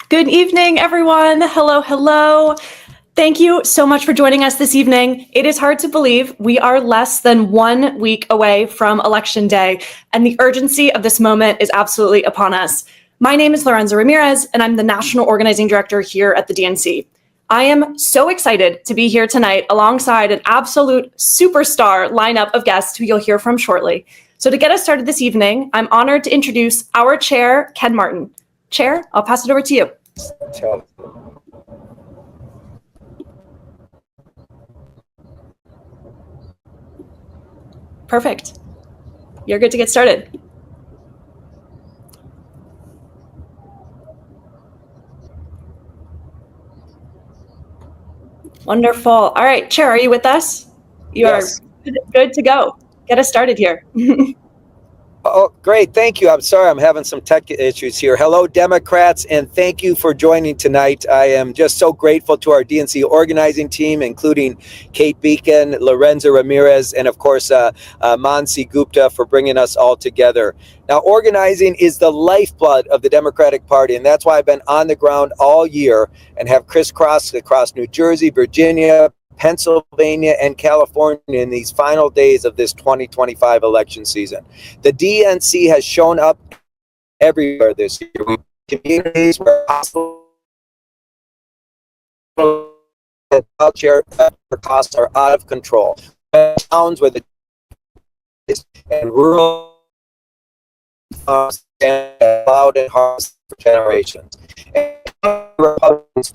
Good evening, everyone. Hello, hello. Thank you so much for joining us this evening. It is hard to believe we are less than 1 week away from Election Day, and the urgency of this moment is absolutely upon us. My name is Lorenza Ramirez, and I'm the National Organizing Director here at the DNC. I am so excited to be here tonight alongside an absolute superstar lineup of guests who you'll hear from shortly. So to get us started this evening, I'm honored to introduce our chair, Ken Martin. Chair, I'll pass it over to you. Perfect. You're good to get started. Wonderful. All right, Chair, are you with us? You Yes. are good to go. Get us started here. Oh, great. Thank you. I'm sorry, I'm having some tech issues here. Hello, Democrats, and thank you for joining tonight. I am just so grateful to our DNC organizing team, including Kate Beacon, Lorenza Ramirez, and of course, Mansi Gupta for bringing us all together. Now, organizing is the lifeblood of the Democratic Party, and that's why I've been on the ground all year and have crisscrossed across New Jersey, Virginia, Pennsylvania, and California in these final days of this 2025 election season. The DNC has shown up everywhere this year. We have communities where hospital childcare costs are out of control. Towns where the and rural stand loud and hard for generations. And Republicans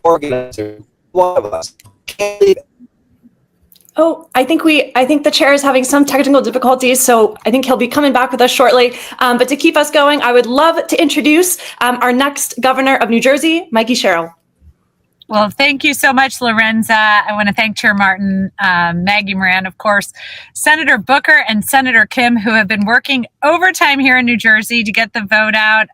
organizer, one of us can't leave. Oh, I think the chair is having some technical difficulties, so I think he'll be coming back with us shortly. But to keep us going, I would love to introduce our next governor of New Jersey, Mikie Sherrill. Well, thank you so much, Lorenza. I want to thank Chair Martin, Maggie Moran, of course, Senator Booker and Senator Kim, who have been working overtime here in New Jersey to get the vote out.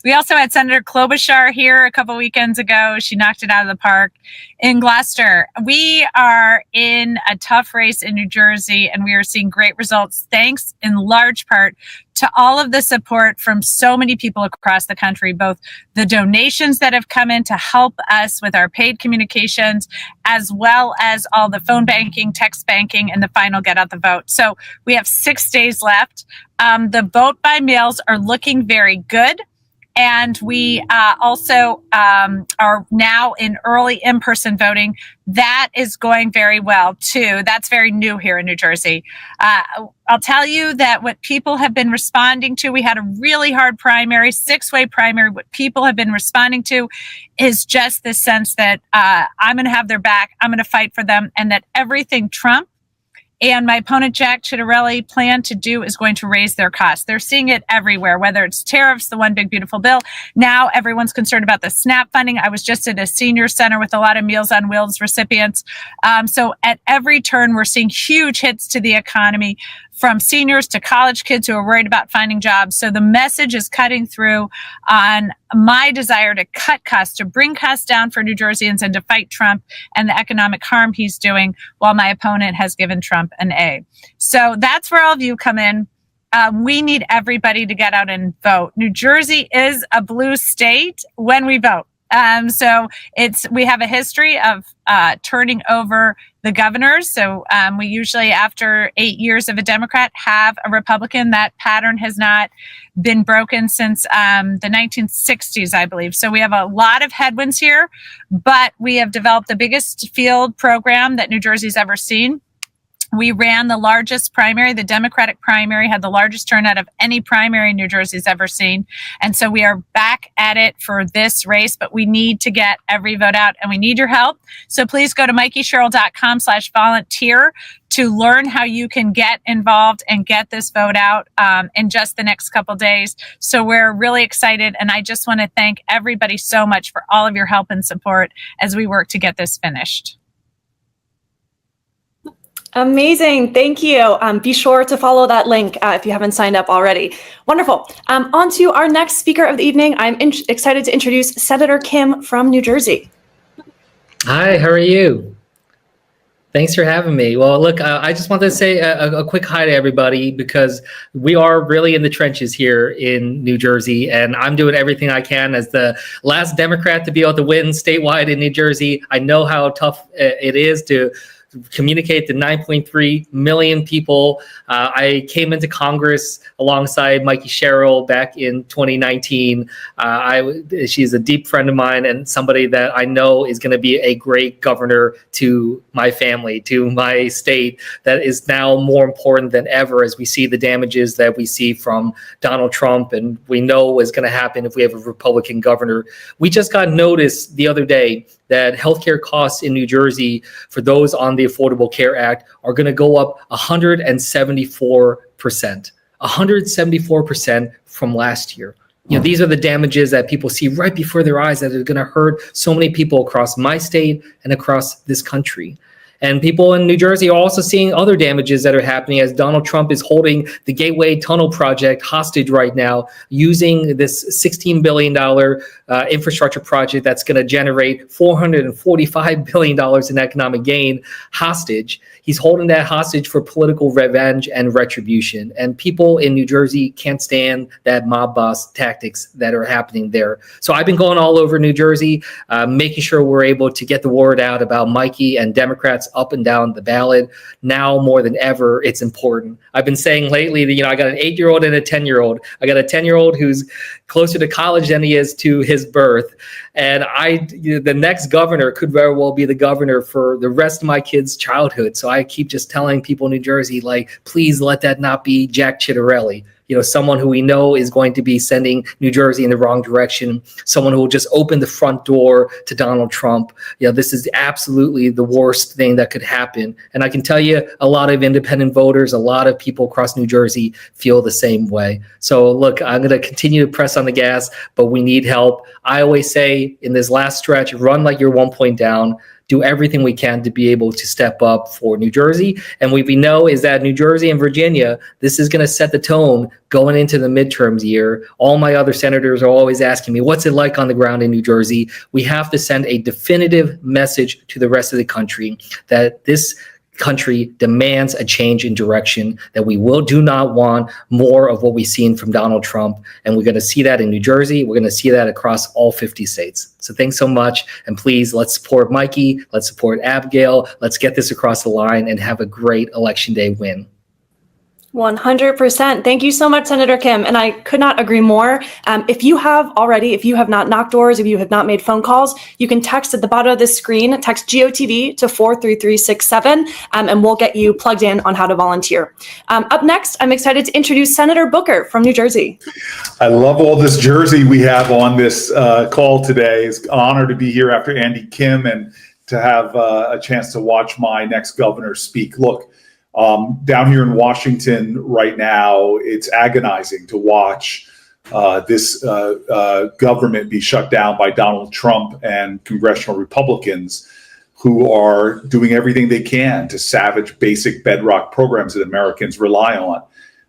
We also had Senator Klobuchar here a couple weekends ago. She knocked it out of the park in Gloucester. We are in a tough race in New Jersey, and we are seeing great results, thanks in large part to all of the support from so many people across the country, both the donations that have come in to help us with our paid communications, as well as all the phone banking, text banking, and the final get out the vote. So we have 6 days left. The vote by mails are looking very good. And we also are now in early in-person voting. That is going very well, too. That's very new here in New Jersey. I'll tell you that what people have been responding to, we had a really hard primary, 6-way primary. What people have been responding to is just this sense that I'm going to have their back, I'm going to fight for them, and that everything Trump and my opponent, Jack Ciattarelli, plan to do is going to raise their costs. They're seeing it everywhere, whether it's tariffs, the one big beautiful bill. Now everyone's concerned about the SNAP funding. I was just at a senior center with a lot of Meals on Wheels recipients. So at every turn, we're seeing huge hits to the economy, from seniors to college kids who are worried about finding jobs. So the message is cutting through on my desire to cut costs, to bring costs down for New Jerseyans and to fight Trump and the economic harm he's doing, while my opponent has given Trump an A. So that's where all of you come in. We need everybody to get out and vote. New Jersey is a blue state when we vote. So we have a history of turning over the governors. So we usually, after 8 years of a Democrat, have a Republican. That pattern has not been broken since the 1960s, I believe. So we have a lot of headwinds here, but we have developed the biggest field program that New Jersey's ever seen. We ran the largest primary. The Democratic primary had the largest turnout of any primary New Jersey's ever seen. And so we are back at it for this race, but we need to get every vote out and we need your help. So please go to mikiesherrill.com/volunteer to learn how you can get involved and get this vote out in just the next couple days. So we're really excited. And I just want to thank everybody so much for all of your help and support as we work to get this finished. Amazing. Thank you. Be sure to follow that link if you haven't signed up already. Wonderful. On to our next speaker of the evening. I'm excited to introduce Senator Kim from New Jersey. Hi, how are you? Thanks for having me. Well, look, I just wanted to say a quick hi to everybody because we are really in the trenches here in New Jersey, and I'm doing everything I can as the last Democrat to be able to win statewide in New Jersey. I know how tough it is to communicate to 9.3 million people. I came into Congress alongside Mikie Sherrill back in 2019. She's a deep friend of mine and somebody that I know is going to be a great governor to my family, to my state, that is now more important than ever as we see the damages that we see from Donald Trump, and we know what's going to happen if we have a Republican governor. We just got notice the other day that healthcare costs in New Jersey for those on the Affordable Care Act are going to go up 174%. 174% from last year. These are the damages that people see right before their eyes that are going to hurt so many people across my state and across this country. And people in New Jersey are also seeing other damages that are happening as Donald Trump is holding the Gateway Tunnel project hostage right now, using this $16 billion infrastructure project that's going to generate $445 billion in economic gain hostage. He's holding that hostage for political revenge and retribution. And people in New Jersey can't stand that mob boss tactics that are happening there. So I've been going all over New Jersey, making sure we're able to get the word out about Mikie and Democrats up and down the ballot. Now more than ever, it's important. I've been saying lately that, I got an 8-year-old and a 10-year-old. I got a 10-year-old who's closer to college than he is to his birth. And the next governor could very well be the governor for the rest of my kids' childhood. So I keep just telling people in New Jersey, please let that not be Jack Ciattarelli. Someone who we know is going to be sending New Jersey in the wrong direction, someone who will just open the front door to Donald Trump. This is absolutely the worst thing that could happen. And I can tell you a lot of independent voters, a lot of people across New Jersey feel the same way. So look, I'm going to continue to press on the gas, but we need help. I always say in this last stretch, run like you're 1 point down. Do everything we can to be able to step up for New Jersey. And what we know is that New Jersey and Virginia, this is going to set the tone going into the midterms year. All my other senators are always asking me, what's it like on the ground in New Jersey? We have to send a definitive message to the rest of the country that this country demands a change in direction, that we do not want more of what we've seen from Donald Trump. And we're going to see that in New Jersey. We're going to see that across all 50 states. So thanks so much. And please, let's support Mikie. Let's support Abigail. Let's get this across the line and have a great Election Day win. 100%. Thank you so much, Senator Kim. And I could not agree more. If you have not knocked doors, if you have not made phone calls, you can text at the bottom of the screen, text GOTV to 43367, and we'll get you plugged in on how to volunteer. Up next, I'm excited to introduce Senator Booker from New Jersey. I love all this Jersey we have on this call today. It's an honor to be here after Andy Kim and to have a chance to watch my next governor speak. Look, down here in Washington right now, it's agonizing to watch this government be shut down by Donald Trump and congressional Republicans who are doing everything they can to savage basic bedrock programs that Americans rely on.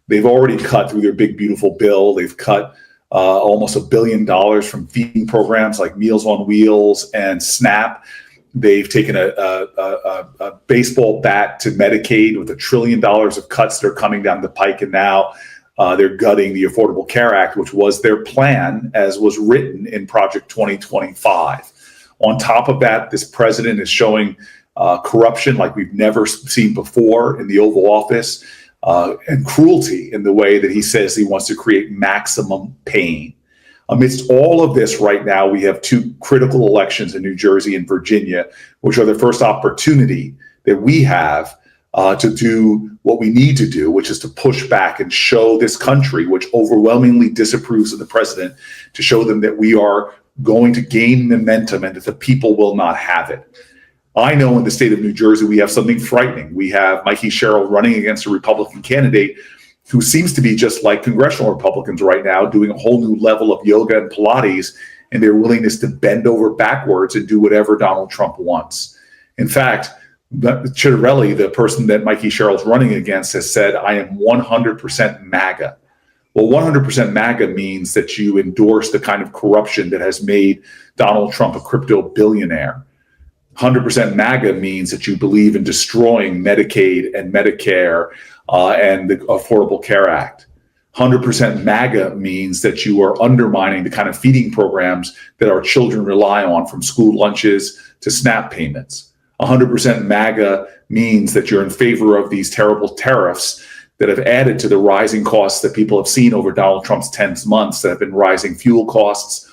They've already cut through their big, beautiful bill. They've cut almost $1 billion from feeding programs like Meals on Wheels and SNAP. They've taken a baseball bat to Medicaid with $1 trillion of cuts that are coming down the pike. And now they're gutting the Affordable Care Act, which was their plan as was written in Project 2025. On top of that, this president is showing corruption like we've never seen before in the Oval Office, and cruelty in the way that he says he wants to create maximum pain. Amidst all of this right now, we have two critical elections in New Jersey and Virginia, which are the first opportunity that we have to do what we need to do, which is to push back and show this country, which overwhelmingly disapproves of the president, to show them that we are going to gain momentum and that the people will not have it. I know in the state of New Jersey, we have something frightening. We have Mikie Sherrill running against a Republican candidate who seems to be just like congressional Republicans right now, doing a whole new level of yoga and Pilates and their willingness to bend over backwards and do whatever Donald Trump wants. In fact, Chittarelli, the person that Mikie Sherrill is running against, has said, I am 100% MAGA. Well, 100% MAGA means that you endorse the kind of corruption that has made Donald Trump a crypto billionaire. 100% MAGA means that you believe in destroying Medicaid and Medicare and the Affordable Care Act. 100% MAGA means that you are undermining the kind of feeding programs that our children rely on, from school lunches to SNAP payments. 100% MAGA means that you're in favor of these terrible tariffs that have added to the rising costs that people have seen over Donald Trump's 10 months, that have been rising fuel costs,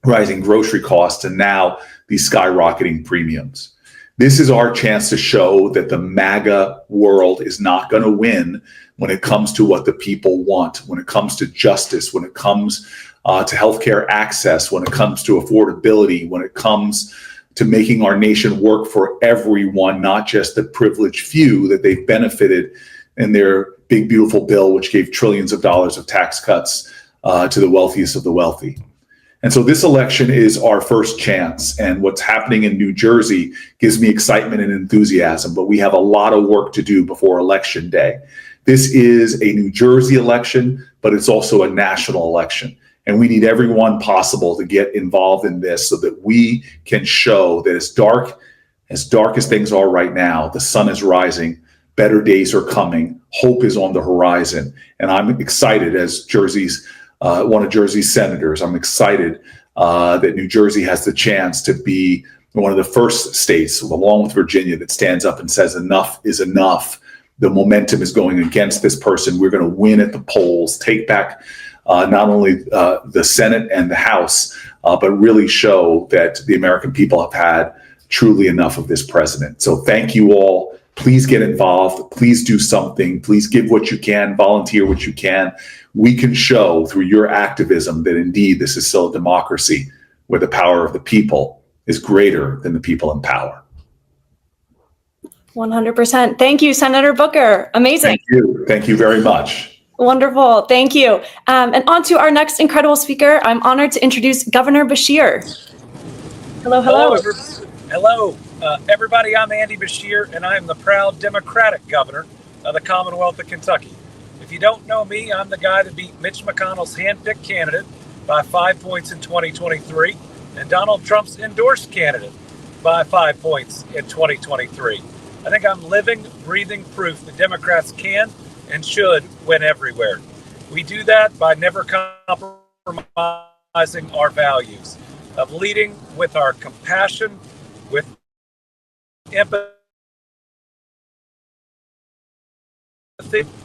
rising grocery costs, and now these skyrocketing premiums. This is our chance to show that the MAGA world is not going to win when it comes to what the people want, when it comes to justice, when it comes to healthcare access, when it comes to affordability, when it comes to making our nation work for everyone, not just the privileged few that they've benefited in their big, beautiful bill, which gave trillions of dollars of tax cuts to the wealthiest of the wealthy. And so this election is our first chance. And what's happening in New Jersey gives me excitement and enthusiasm, but we have a lot of work to do before Election Day. This is a New Jersey election, but it's also a national election. And we need everyone possible to get involved in this so that we can show that as dark as things are right now, the sun is rising, better days are coming, hope is on the horizon. And I'm excited as one of Jersey's senators. I'm excited that New Jersey has the chance to be one of the first states, along with Virginia, that stands up and says enough is enough. The momentum is going against this person. We're going to win at the polls, take back not only the Senate and the House, but really show that the American people have had truly enough of this president. So thank you all. Please get involved. Please do something. Please give what you can, volunteer what you can. We can show through your activism that indeed this is still a democracy where the power of the people is greater than the people in power. 100%. Thank you, Senator Booker. Amazing. Thank you. Thank you very much. Wonderful. Thank you. And on to our next incredible speaker. I'm honored to introduce Governor Beshear. Hello, hello. Hello, everybody. I'm Andy Beshear, and I am the proud Democratic governor of the Commonwealth of Kentucky. If you don't know me, I'm the guy that beat Mitch McConnell's hand-picked candidate by 5 points in 2023 and Donald Trump's endorsed candidate by 5 points in 2023. I think I'm living, breathing proof that Democrats can and should win everywhere. We do that by never compromising our values of leading with our compassion, with empathy,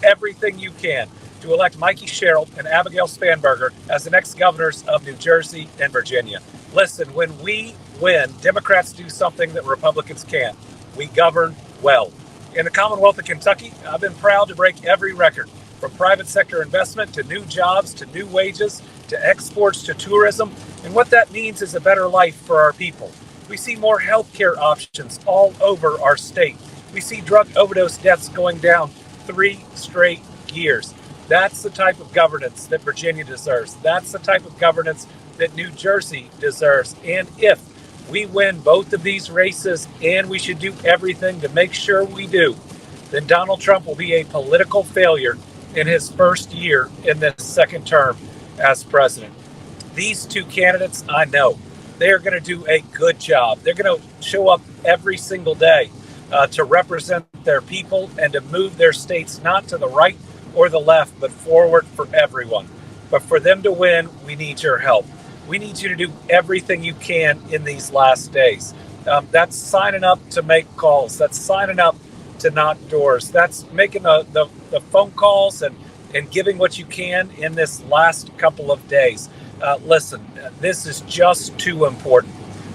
everything you can to elect Mikie Sherrill and Abigail Spanberger as the next governors of New Jersey and Virginia. Listen, when we win, Democrats do something that Republicans can't. We govern well. In the Commonwealth of Kentucky, I've been proud to break every record, from private sector investment to new jobs, to new wages, to exports, to tourism. And what that means is a better life for our people. We see more healthcare options all over our state. We see drug overdose deaths going down 3 straight years. That's the type of governance that Virginia deserves. That's the type of governance that New Jersey deserves. And if we win both of these races, and we should do everything to make sure we do, then Donald Trump will be a political failure in his first year in this second term as president. These two candidates, I know, they are going to do a good job. They're going to show up every single day to represent their people and to move their states not to the right or the left, but forward for everyone. But for them to win, we need your help. We need you to do everything you can in these last days. That's signing up to make calls. That's signing up to knock doors. That's making the phone calls and giving what you can in this last couple of days. Listen, this is just too important.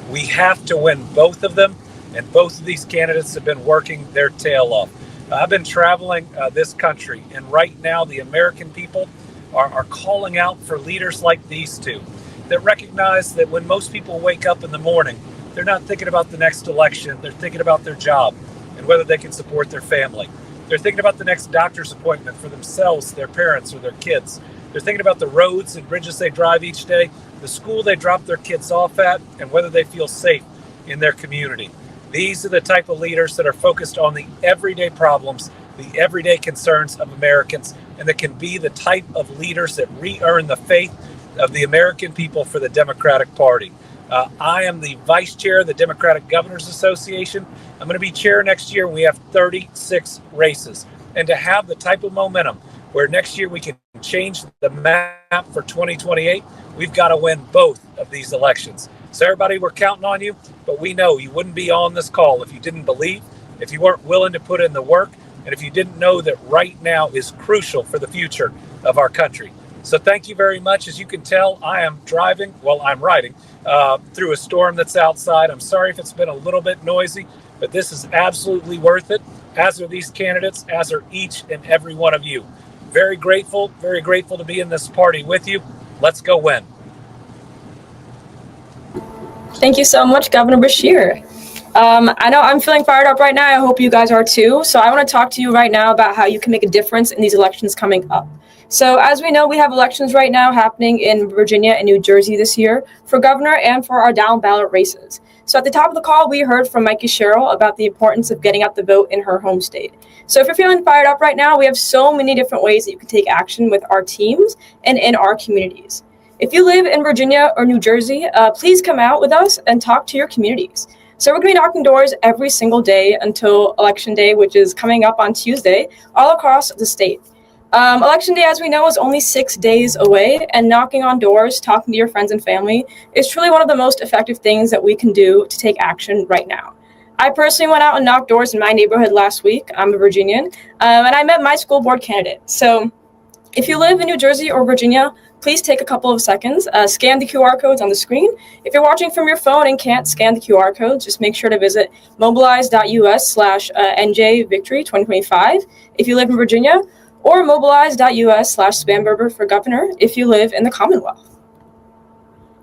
We have to win both of them, and both of these candidates have been working their tail off. I've been traveling this country, and right now the American people are calling out for leaders like these two that recognize that when most people wake up in the morning, they're not thinking about the next election. They're thinking about their job and whether they can support their family. They're thinking about the next doctor's appointment for themselves, their parents, or their kids. They're thinking about the roads and bridges they drive each day, the school they drop their kids off at, and whether they feel safe in their community. These are the type of leaders that are focused on the everyday problems, the everyday concerns of Americans, and that can be the type of leaders that re-earn the faith of the American people for the Democratic Party. I am the vice chair of the Democratic Governors Association. I'm going to be chair next year. We have 36 races. And to have the type of momentum where next year we can change the map for 2028, we've got to win both of these elections. So everybody, we're counting on you, but we know you wouldn't be on this call if you didn't believe, if you weren't willing to put in the work, and if you didn't know that right now is crucial for the future of our country. So thank you very much. As you can tell, I am driving, well, I'm riding through a storm that's outside. I'm sorry if it's been a little bit noisy, but this is absolutely worth it, as are these candidates, as are each and every one of you. Very grateful to be in this party with you. Let's go win. Thank you so much, Governor Beshear. I know I'm feeling fired up right now. I hope you guys are too. So I want to talk to you right now about how you can make a difference in these elections coming up. So as we know, we have elections right now happening in Virginia and New Jersey this year for governor and for our down ballot races. So at the top of the call, we heard from Mikie Sherrill about the importance of getting out the vote in her home state. So if you're feeling fired up right now, we have so many different ways that you can take action with our teams and in our communities. If you live in Virginia or New Jersey, please come out with us and talk to your communities. So we're going to be knocking doors every single day until Election Day, which is coming up on Tuesday, all across the state. Election Day, as we know, is only 6 days away, and knocking on doors, talking to your friends and family is truly one of the most effective things that we can do to take action right now. I personally went out and knocked doors in my neighborhood last week. I'm a Virginian, and I met my school board candidate. So if you live in New Jersey or Virginia, please take a couple of seconds, scan the QR codes on the screen. If you're watching from your phone and can't scan the QR codes, just make sure to visit mobilize.us/NJ Victory 2025 if you live in Virginia, or mobilize.us/Spanberger for governor if you live in the Commonwealth.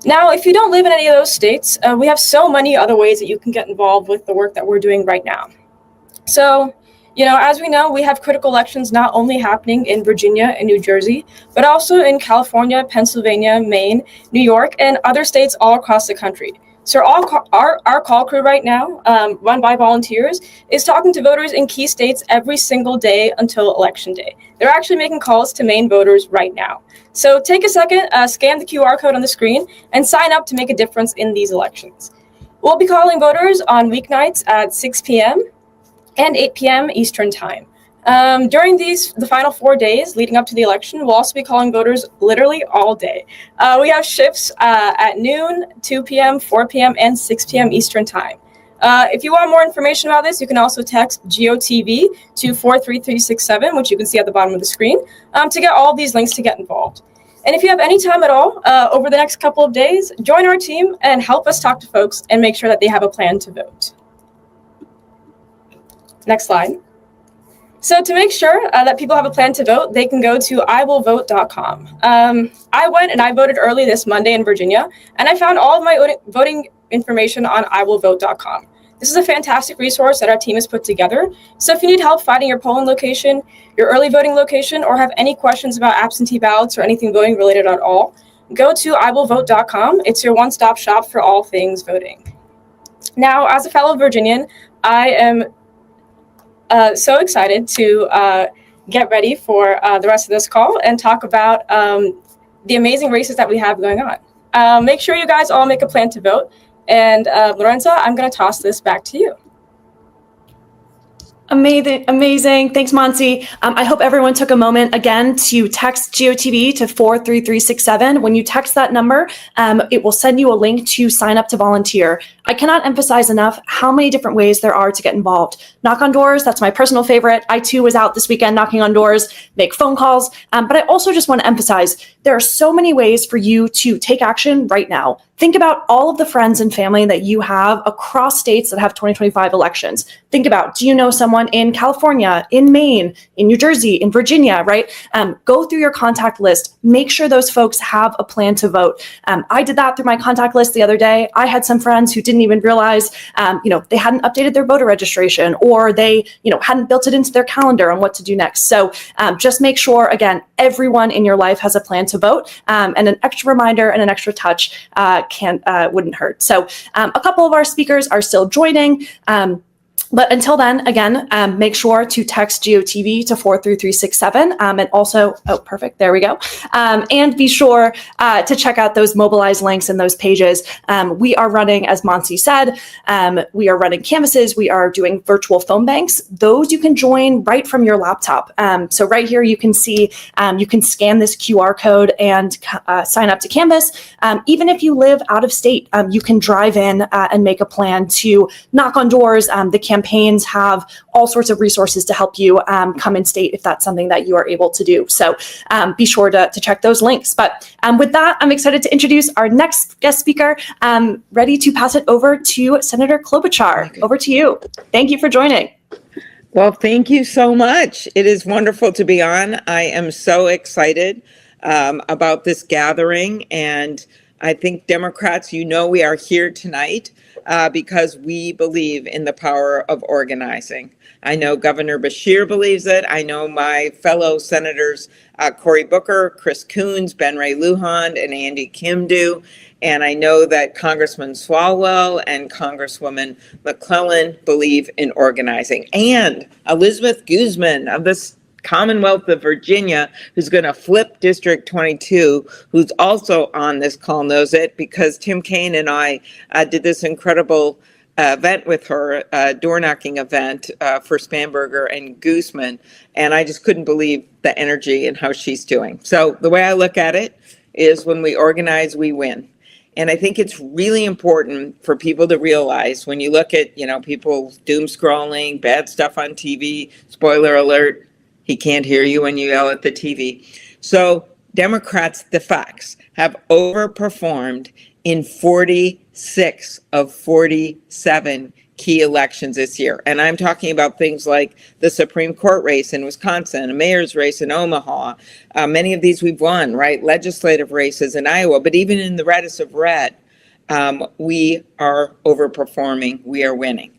Now, if you don't live in any of those states, we have so many other ways that you can get involved with the work that we're doing right now. So, as we know, we have critical elections not only happening in Virginia and New Jersey, but also in California, Pennsylvania, Maine, New York, and other states all across the country. So our call crew right now, run by volunteers, is talking to voters in key states every single day until Election Day. They're actually making calls to Maine voters right now. So take a second, scan the QR code on the screen, and sign up to make a difference in these elections. We'll be calling voters on weeknights at 6 p.m. and 8 p.m. Eastern Time. During the final 4 days leading up to the election, we'll also be calling voters literally all day. We have shifts at noon, 2 p.m., 4 p.m., and 6 p.m. Eastern Time. If you want more information about this, you can also text GOTV to 43367, which you can see at the bottom of the screen, to get all these links to get involved. And if you have any time at all over the next couple of days, join our team and help us talk to folks and make sure that they have a plan to vote. Next slide. So to make sure that people have a plan to vote, they can go to iwillvote.com. I went and I voted early this Monday in Virginia, and I found all of my voting information on iwillvote.com. This is a fantastic resource that our team has put together. So if you need help finding your polling location, your early voting location, or have any questions about absentee ballots or anything voting related at all, go to iwillvote.com. It's your one-stop shop for all things voting. Now, as a fellow Virginian, I am so excited to get ready for the rest of this call and talk about the amazing races that we have going on. Make sure you guys all make a plan to vote. And Lorenza, I'm going to toss this back to you. Amazing. Thanks, Monty. I hope everyone took a moment again to text GOTV to 43367. When you text that number, it will send you a link to sign up to volunteer. I cannot emphasize enough how many different ways there are to get involved. Knock on doors, that's my personal favorite. I too was out this weekend knocking on doors, make phone calls. But I also just want to emphasize there are so many ways for you to take action right now. Think about all of the friends and family that you have across states that have 2025 elections. Think about, do you know someone in California, in Maine, in New Jersey, in Virginia, right? Go through your contact list. Make sure those folks have a plan to vote. I did that through my contact list the other day. I had some friends who didn't even realize, they hadn't updated their voter registration, or they, hadn't built it into their calendar on what to do next. So just make sure, again, everyone in your life has a plan to vote, and an extra reminder and an extra touch wouldn't hurt. So a couple of our speakers are still joining. But until then, again, make sure to text GOTV to 43367. And also, oh, perfect, there we go. And be sure to check out those Mobilize links and those pages. We are running, as Monsi said, we are running canvases. We are doing virtual phone banks. Those you can join right from your laptop. So right here, you can see, you can scan this QR code and sign up to Canvas. Even if you live out of state, you can drive in and make a plan to knock on doors. The campaigns have all sorts of resources to help you come in state if that's something that you are able to do. So be sure to check those links. But with that, I'm excited to introduce our next guest speaker. Ready to pass it over to Senator Klobuchar. Okay. Over to you. Thank you for joining. Well, thank you so much. It is wonderful to be on. I am so excited about this gathering. And I think Democrats, we are here tonight because we believe in the power of organizing. I know Governor Beshear believes it. I know my fellow senators, Cory Booker, Chris Coons, Ben Ray Lujan, and Andy Kim do. And I know that Congressman Swalwell and Congresswoman McClellan believe in organizing. And Elizabeth Guzman of the Commonwealth of Virginia, who's going to flip District 22, who's also on this call, knows it because Tim Kaine and I did this incredible event with her, door knocking event for Spanberger and Guzman. And I just couldn't believe the energy and how she's doing. So the way I look at it is when we organize, we win. And I think it's really important for people to realize when you look at, people doom scrolling, bad stuff on TV, spoiler alert, he can't hear you when you yell at the TV. So Democrats, the facts, have overperformed in 46 of 47 key elections this year. And I'm talking about things like the Supreme Court race in Wisconsin, a mayor's race in Omaha. Many of these we've won, right? Legislative races in Iowa. But even in the reddest of red, we are overperforming. We are winning.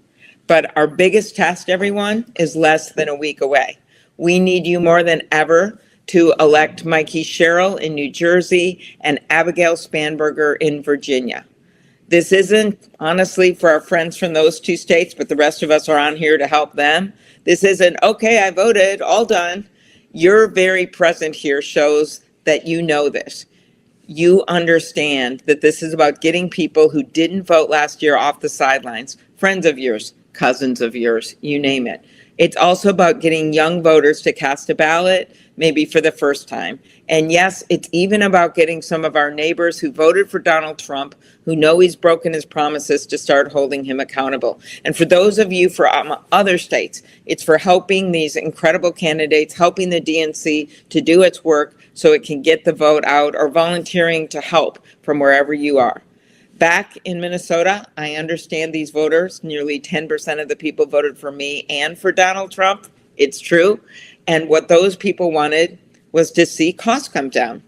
But our biggest test, everyone, is less than a week away. We need you more than ever to elect Mikie Sherrill in New Jersey and Abigail Spanberger in Virginia. This isn't, honestly, for our friends from those two states, but the rest of us are on here to help them. This isn't, okay, I voted, all done. Your very presence here shows that you know this. You understand that this is about getting people who didn't vote last year off the sidelines, friends of yours, cousins of yours, you name it. It's also about getting young voters to cast a ballot, maybe for the first time. And yes, it's even about getting some of our neighbors who voted for Donald Trump, who know he's broken his promises, to start holding him accountable. And for those of you from other states, it's for helping these incredible candidates, helping the DNC to do its work so it can get the vote out, or volunteering to help from wherever you are. Back in Minnesota, I understand these voters, nearly 10% of the people voted for me and for Donald Trump. It's true. And what those people wanted was to see costs come down.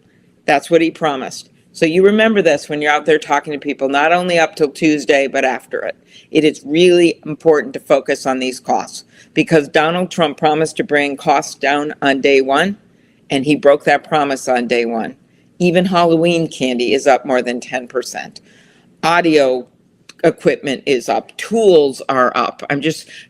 That's what he promised. So you remember this when you're out there talking to people, not only up till Tuesday, but after it. It is really important to focus on these costs because Donald Trump promised to bring costs down on day one, and he broke that promise on day one. Even Halloween candy is up more than 10%. Audio equipment is up. Tools are up.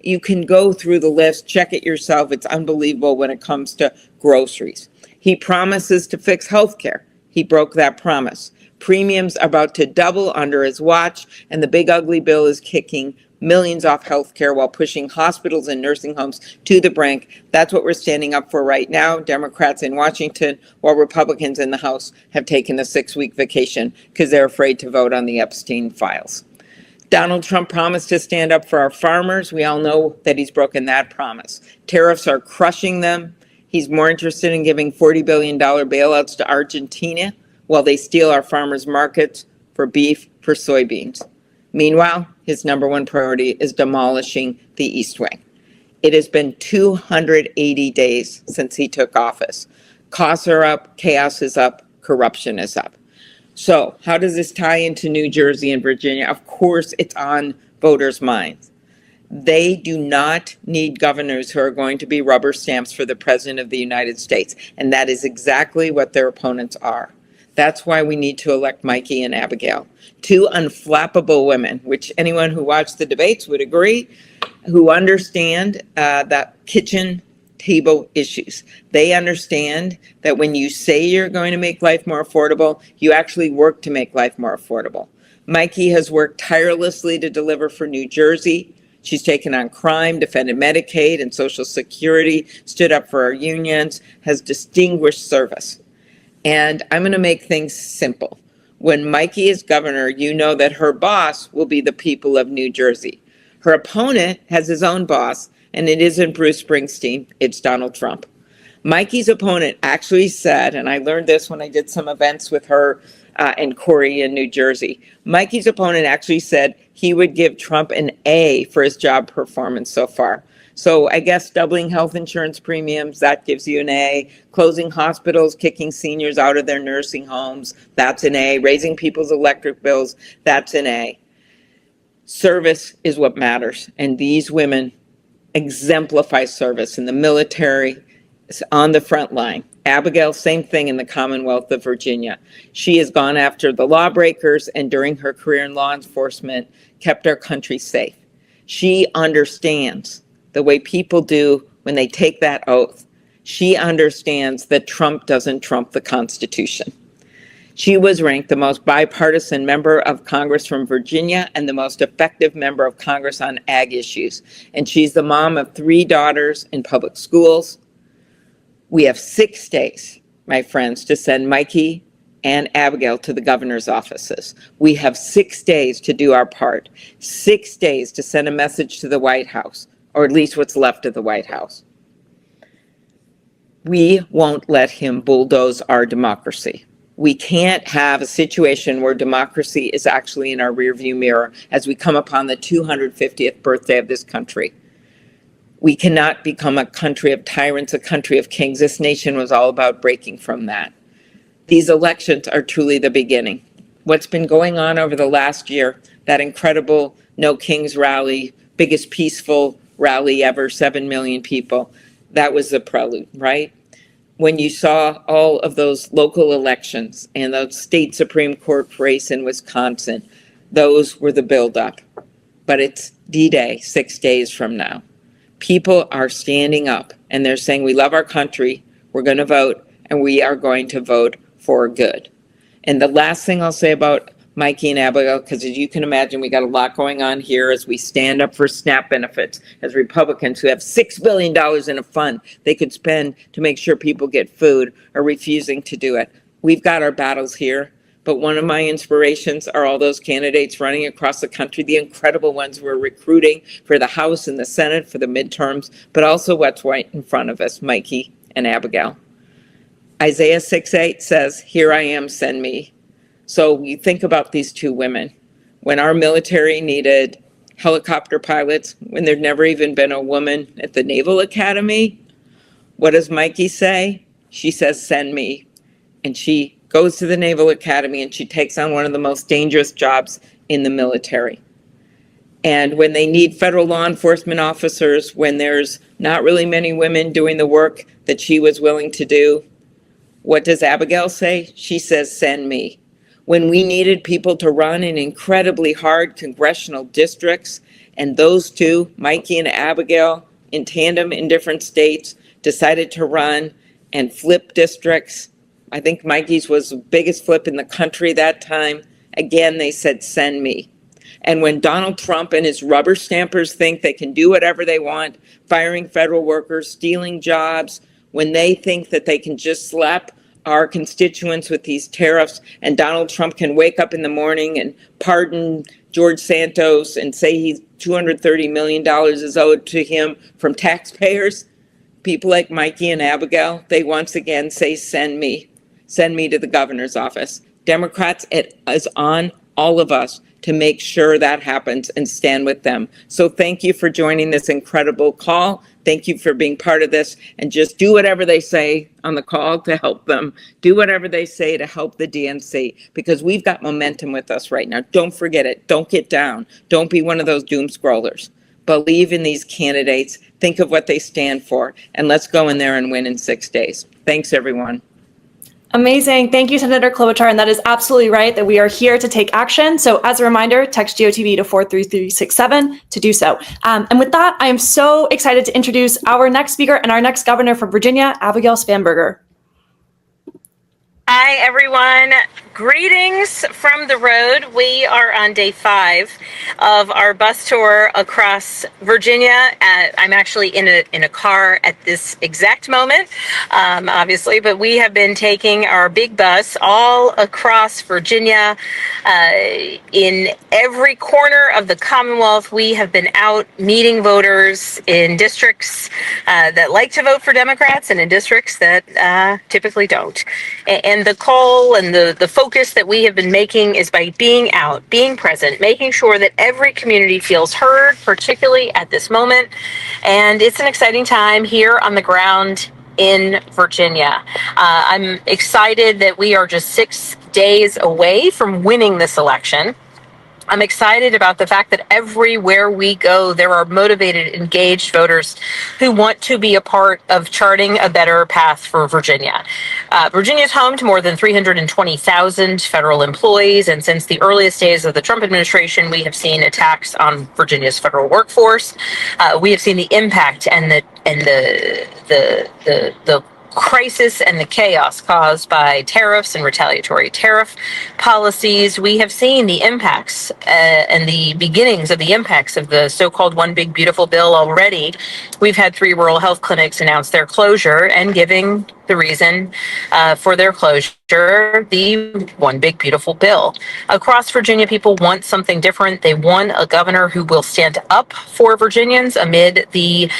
You can go through the list, check it yourself. It's unbelievable when it comes to groceries. He promises to fix healthcare. He broke that promise. Premiums are about to double under his watch, and the big ugly bill is kicking millions off healthcare while pushing hospitals and nursing homes to the brink. That's what we're standing up for right now. Democrats in Washington, while Republicans in the House have taken a 6-week vacation because they're afraid to vote on the Epstein files. Donald Trump promised to stand up for our farmers. We all know that he's broken that promise. Tariffs are crushing them. He's more interested in giving $40 billion bailouts to Argentina while they steal our farmers' markets for beef, for soybeans. Meanwhile, his number one priority is demolishing the East Wing. It has been 280 days since he took office. Costs are up, chaos is up, corruption is up. So how does this tie into New Jersey and Virginia? Of course, it's on voters' minds. They do not need governors who are going to be rubber stamps for the President of the United States. And that is exactly what their opponents are. That's why we need to elect Mikie and Abigail, two unflappable women, which anyone who watched the debates would agree, who understand that kitchen table issues. They understand that when you say you're going to make life more affordable, you actually work to make life more affordable. Mikie has worked tirelessly to deliver for New Jersey. She's taken on crime, defended Medicaid and Social Security, stood up for our unions, has distinguished service. And I'm going to make things simple. When Mikie is governor, you know that her boss will be the people of New Jersey. Her opponent has his own boss, and it isn't Bruce Springsteen, it's Donald Trump. Mikie's opponent actually said, and I learned this when I did some events with her and Cory in New Jersey. Mikie's opponent actually said he would give Trump an A for his job performance so far. So I guess doubling health insurance premiums, that gives you an A. Closing hospitals, kicking seniors out of their nursing homes, that's an A. Raising people's electric bills, that's an A. Service is what matters. And these women exemplify service in the military, on the front line. Abigail, same thing in the Commonwealth of Virginia. She has gone after the lawbreakers and during her career in law enforcement, kept our country safe. She understands the way people do when they take that oath. She understands that Trump doesn't trump the Constitution. She was ranked the most bipartisan member of Congress from Virginia and the most effective member of Congress on ag issues. And she's the mom of 3 daughters in public schools. We have 6 days, my friends, to send Mikie and Abigail to the governor's offices. We have 6 days to do our part, 6 days to send a message to the White House, or at least what's left of the White House. We won't let him bulldoze our democracy. We can't have a situation where democracy is actually in our rearview mirror as we come upon the 250th birthday of this country. We cannot become a country of tyrants, a country of kings. This nation was all about breaking from that. These elections are truly the beginning. What's been going on over the last year, that incredible No Kings rally, biggest peaceful rally ever, 7 million people, that was the prelude, right? When you saw all of those local elections and the state Supreme Court race in Wisconsin, those were the buildup. But it's D-Day 6 days from now. People are standing up and they're saying, we love our country, we're going to vote, and we are going to vote for good. And the last thing I'll say about Mikie and Abigail, because as you can imagine, we got a lot going on here as we stand up for SNAP benefits, as Republicans who have $6 billion in a fund they could spend to make sure people get food are refusing to do it. We've got our battles here, but one of my inspirations are all those candidates running across the country, the incredible ones we're recruiting for the House and the Senate for the midterms, but also what's right in front of us, Mikie and Abigail. Isaiah 6:8 says, "Here I am, send me." So you think about these two women. When our military needed helicopter pilots, when there'd never even been a woman at the Naval Academy, what does Mikie say? She says, "Send me." And she goes to the Naval Academy and she takes on one of the most dangerous jobs in the military. And when they need federal law enforcement officers, when there's not really many women doing the work that she was willing to do, what does Abigail say? She says, "Send me." When we needed people to run in incredibly hard congressional districts, and those two, Mikie and Abigail, in tandem in different states, decided to run and flip districts. I think Mikie's was the biggest flip in the country that time. Again, they said, "Send me." And when Donald Trump and his rubber stampers think they can do whatever they want, firing federal workers, stealing jobs, when they think that they can just slap our constituents with these tariffs, and Donald Trump can wake up in the morning and pardon George Santos and say he's $230 million is owed to him from taxpayers, people like Mikie and Abigail, they once again say, "Send me to the governor's office." Democrats, it is on all of us to make sure that happens and stand with them. So thank you for joining this incredible call. Thank you for being part of this, and just do whatever they say on the call to help them. Do whatever they say to help the DNC, because we've got momentum with us right now. Don't forget it. Don't get down. Don't be one of those doom scrollers. Believe in these candidates. Think of what they stand for, and let's go in there and win in 6 days. Thanks, everyone. Amazing. Thank you, Senator Klobuchar. And that is absolutely right that we are here to take action. So as a reminder, text GOTV to 43367 to do so. And with that, I am so excited to introduce our next speaker and our next governor from Virginia, Abigail Spanberger. Hi, everyone. Greetings from the road. We are on day 5 of our bus tour across Virginia. I'm actually in a car at this exact moment, obviously, but we have been taking our big bus all across Virginia. In every corner of the Commonwealth, we have been out meeting voters in districts that like to vote for Democrats and in districts that typically don't. And the call and the focus that we have been making is by being out, being present, making sure that every community feels heard, particularly at this moment. And it's an exciting time here on the ground in Virginia. I'm excited that we are just 6 days away from winning this election. I'm excited about the fact that everywhere we go, there are motivated, engaged voters who want to be a part of charting a better path for Virginia. Virginia is home to more than 320,000 federal employees, and since the earliest days of the Trump administration, we have seen attacks on Virginia's federal workforce. We have seen the impact and the crisis and the chaos caused by tariffs and retaliatory tariff policies. We have seen the impacts and the beginnings of the impacts of the so-called One Big Beautiful Bill already. We've had 3 rural health clinics announce their closure and giving the reason for their closure, the One Big Beautiful Bill. Across Virginia, people want something different. They want a governor who will stand up for Virginians amid the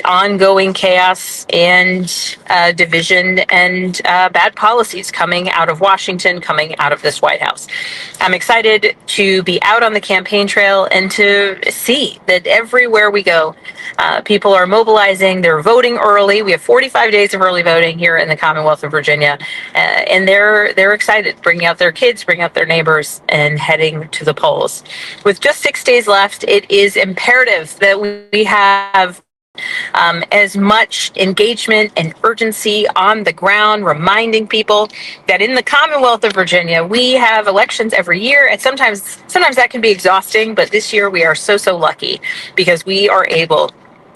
ongoing chaos and division and bad policies coming out of Washington, coming out of this White House. I'm excited to be out on the campaign trail and to see that everywhere we go, people are mobilizing, they're voting early. We have 45 days of early voting here in the Commonwealth of Virginia, and they're excited, bringing out their kids, bringing out their neighbors, and heading to the polls. With just 6 days left, it is imperative that we have as much engagement and urgency on the ground, reminding people that in the Commonwealth of Virginia, we have elections every year, and sometimes that can be exhausting, but this year we are so lucky because we are able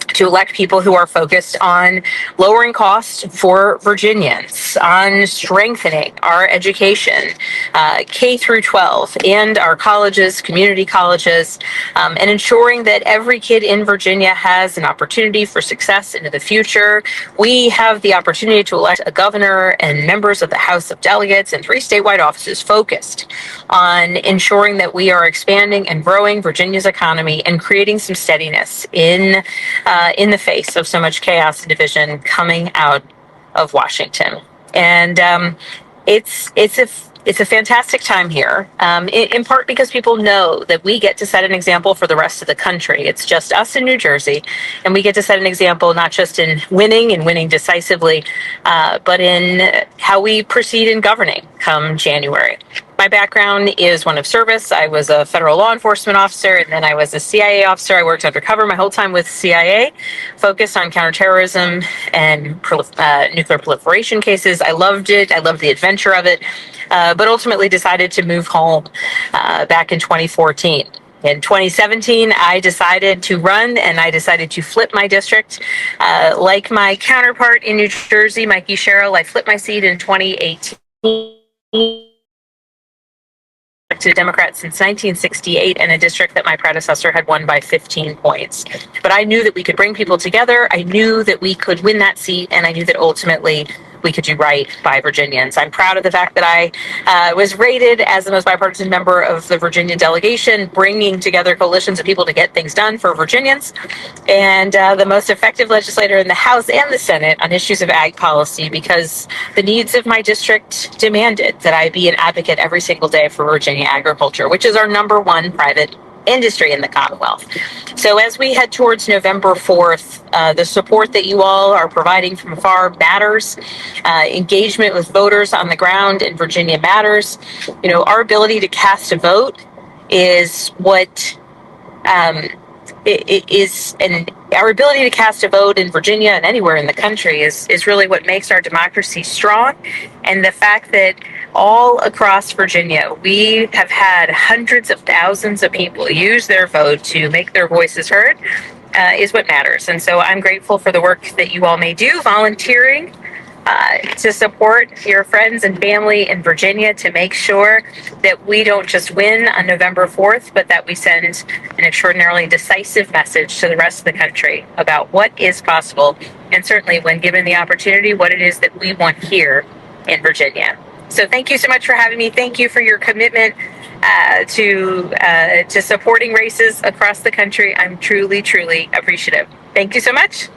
to elect people who are focused on lowering costs for Virginians, on strengthening our education, K through 12, and our colleges, community colleges, and ensuring that every kid in Virginia has an opportunity for success into the future. We have the opportunity to elect a governor and members of the House of Delegates and 3 statewide offices focused on ensuring that we are expanding and growing Virginia's economy and creating some steadiness in the face of so much chaos and division coming out of Washington. And it's a fantastic time here, in part because people know that we get to set an example for the rest of the country. It's just us in New Jersey, and we get to set an example not just in winning and winning decisively, but in how we proceed in governing come January. My background is one of service. I was a federal law enforcement officer, and then I was a CIA officer. I worked undercover my whole time with CIA, focused on counterterrorism and nuclear proliferation cases. I loved it. I loved the adventure of it, but ultimately decided to move home back in 2014. In 2017, I decided to run, and I decided to flip my district. Like my counterpart in New Jersey, Mikie Sherrill, I flipped my seat in 2018. To Democrat since 1968 in a district that my predecessor had won by 15 points. But I knew that we could bring people together. I knew that we could win that seat, and I knew that ultimately we could do right by Virginians. I'm proud of the fact that I was rated as the most bipartisan member of the Virginia delegation, bringing together coalitions of people to get things done for Virginians, and the most effective legislator in the House and the Senate on issues of ag policy, because the needs of my district demanded that I be an advocate every single day for Virginia agriculture, which is our #1 private industry in the Commonwealth. So as we head towards November 4th, the support that you all are providing from afar matters. Engagement with voters on the ground in Virginia matters. You know, our ability to cast a vote is what it is an our ability to cast a vote in Virginia and anywhere in the country is really what makes our democracy strong. And the fact that all across Virginia, we have had hundreds of thousands of people use their vote to make their voices heard is what matters. And so I'm grateful for the work that you all may do, volunteering to support your friends and family in Virginia to make sure that we don't just win on November 4th, but that we send an extraordinarily decisive message to the rest of the country about what is possible, and certainly when given the opportunity, what it is that we want here in Virginia. So thank you so much for having me. Thank you for your commitment to supporting races across the country. I'm truly, truly appreciative. Thank you so much.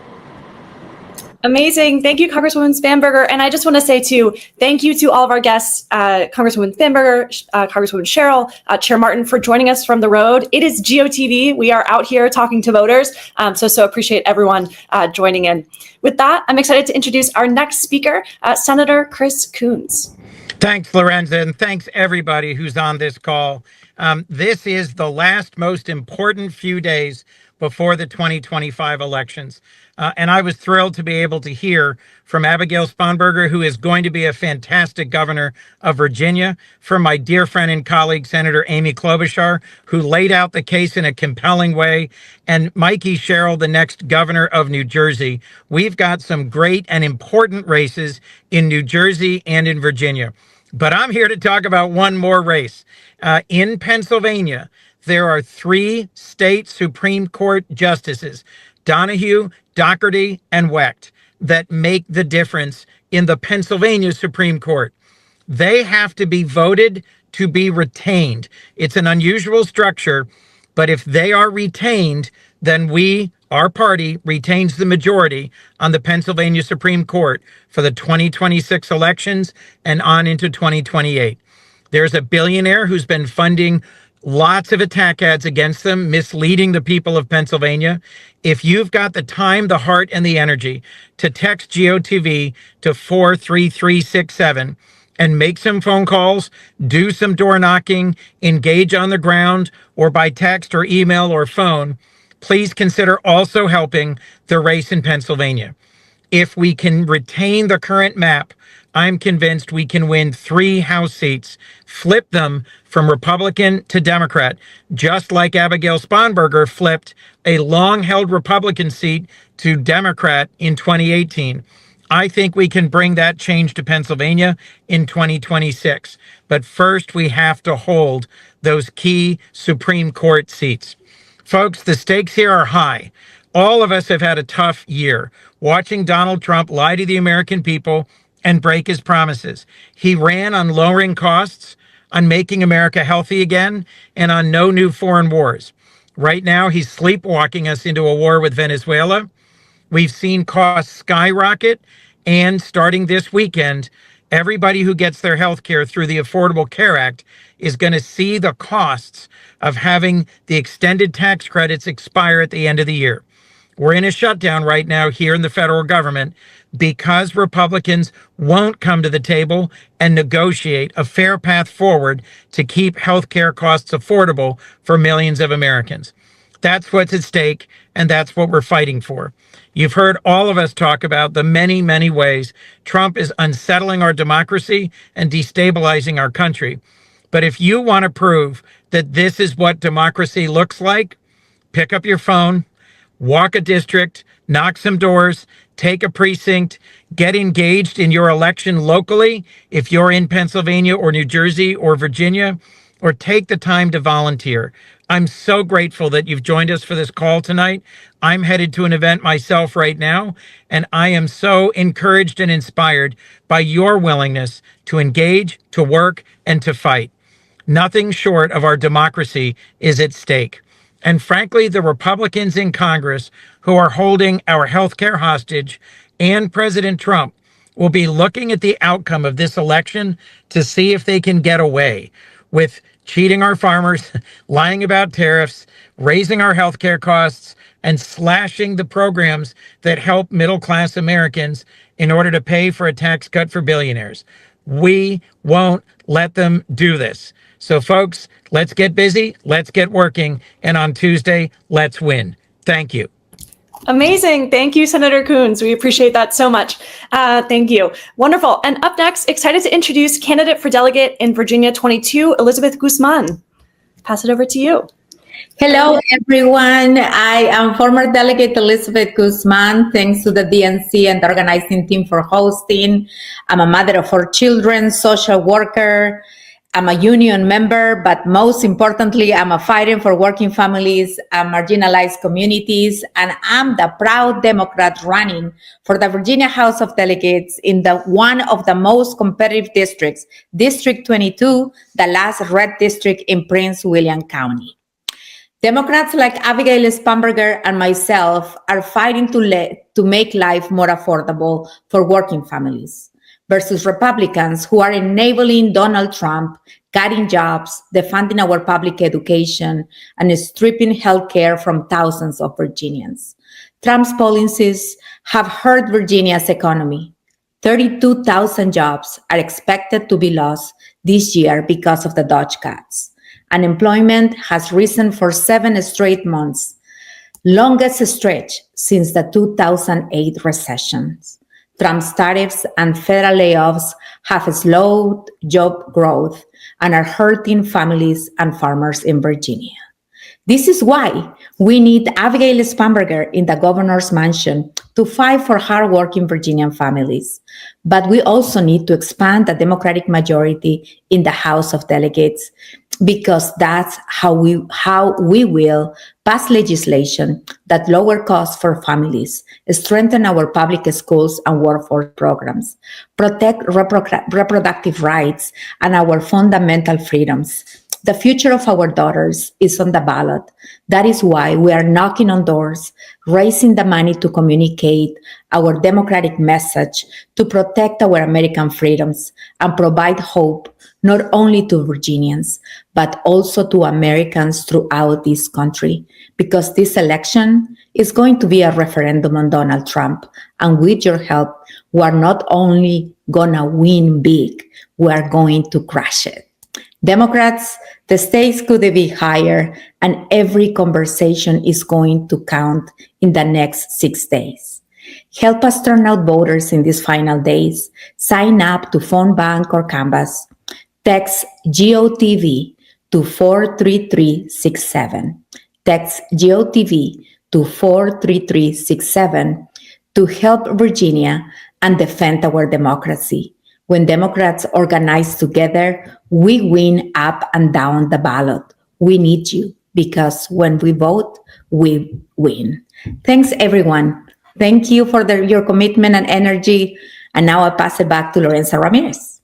Amazing. Thank you, Congresswoman Spanberger. And I just want to say, too, thank you to all of our guests, Congresswoman Spanberger, Congresswoman Sherrill, Chair Martin, for joining us from the road. It is GOTV. We are out here talking to voters. So appreciate everyone joining in. With that, I'm excited to introduce our next speaker, Senator Chris Coons. Thanks, Lorenza, and thanks everybody who's on this call. This is the last most important few days before the 2025 elections. And I was thrilled to be able to hear from Abigail Spanberger, who is going to be a fantastic governor of Virginia, from my dear friend and colleague, Senator Amy Klobuchar, who laid out the case in a compelling way, and Mikie Sherrill, the next governor of New Jersey. We've got some great and important races in New Jersey and in Virginia. But I'm here to talk about one more race. In Pennsylvania, there are 3 state Supreme Court justices, Donahue, Doherty, and Wecht, that make the difference in the Pennsylvania Supreme Court. They have to be voted to be retained. It's an unusual structure, but if they are retained, then our party retains the majority on the Pennsylvania Supreme Court for the 2026 elections and on into 2028. There's a billionaire who's been funding lots of attack ads against them, misleading the people of Pennsylvania. If you've got the time, the heart, and the energy to text GOTV to 43367 and make some phone calls, do some door knocking, engage on the ground or by text or email or phone, please consider also helping the race in Pennsylvania. If we can retain the current map, I'm convinced we can win 3 House seats, flip them from Republican to Democrat, just like Abigail Spanberger flipped a long-held Republican seat to Democrat in 2018. I think we can bring that change to Pennsylvania in 2026. But first, we have to hold those key Supreme Court seats. Folks, the stakes here are high. All of us have had a tough year watching Donald Trump lie to the American people and break his promises. He ran on lowering costs, on making America healthy again, and on no new foreign wars. Right now, he's sleepwalking us into a war with Venezuela. We've seen costs skyrocket, and starting this weekend, everybody who gets their health care through the Affordable Care Act is going to see the costs of having the extended tax credits expire at the end of the year. We're in a shutdown right now here in the federal government because Republicans won't come to the table and negotiate a fair path forward to keep healthcare costs affordable for millions of Americans. That's what's at stake, and that's what we're fighting for. You've heard all of us talk about the many, many ways Trump is unsettling our democracy and destabilizing our country. But if you want to prove that this is what democracy looks like, pick up your phone, walk a district, knock some doors, take a precinct, get engaged in your election locally if you're in Pennsylvania or New Jersey or Virginia, or take the time to volunteer. I'm so grateful that you've joined us for this call tonight. I'm headed to an event myself right now, and I am so encouraged and inspired by your willingness to engage, to work, and to fight. Nothing short of our democracy is at stake. And frankly, the Republicans in Congress who are holding our health care hostage and President Trump will be looking at the outcome of this election to see if they can get away with cheating our farmers, lying about tariffs, raising our health care costs, and slashing the programs that help middle-class Americans in order to pay for a tax cut for billionaires. We won't let them do this. So folks, let's get busy, let's get working, and on Tuesday, let's win. Thank you. Amazing. Thank you, Senator Coons. We appreciate that so much. Thank you. Wonderful. And up next, excited to introduce candidate for delegate in Virginia 22, Elizabeth Guzman. Pass it over to you. Hello, everyone. I am former delegate Elizabeth Guzman. Thanks to the DNC and the organizing team for hosting. I'm a mother of 4 children, social worker. I'm a union member, but most importantly, I'm a fighter for working families and marginalized communities. And I'm the proud Democrat running for the Virginia House of Delegates in one of the most competitive districts, District 22, the last red district in Prince William County. Democrats like Abigail Spanberger and myself are fighting to make life more affordable for working families versus Republicans who are enabling Donald Trump, cutting jobs, defunding our public education, and stripping healthcare from thousands of Virginians. Trump's policies have hurt Virginia's economy. 32,000 jobs are expected to be lost this year because of the Dodge cuts. Unemployment has risen for 7 straight months, longest stretch since the 2008 recession. Trump's tariffs and federal layoffs have slowed job growth and are hurting families and farmers in Virginia. This is why we need Abigail Spanberger in the governor's mansion to fight for hardworking Virginian families. But we also need to expand the Democratic majority in the House of Delegates, because that's how we will pass legislation that lower costs for families, strengthen our public schools and workforce programs, protect reproductive rights and our fundamental freedoms. The future of our daughters is on the ballot. That is why we are knocking on doors, raising the money to communicate our democratic message, to protect our American freedoms and provide hope not only to Virginians, but also to Americans throughout this country, because this election is going to be a referendum on Donald Trump. And with your help, we are not only gonna win big, we are going to crush it. Democrats, the stakes could be higher, and every conversation is going to count in the next 6 days. Help us turn out voters in these final days. Sign up to Phone Bank or Canvas. Text GOTV to 43367. Text GOTV to 43367 to help Virginia and defend our democracy. When Democrats organize together, we win up and down the ballot. We need you, because when we vote, we win. Thanks, everyone. Thank you for your commitment and energy. And now I pass it back to Lorenza Ramirez.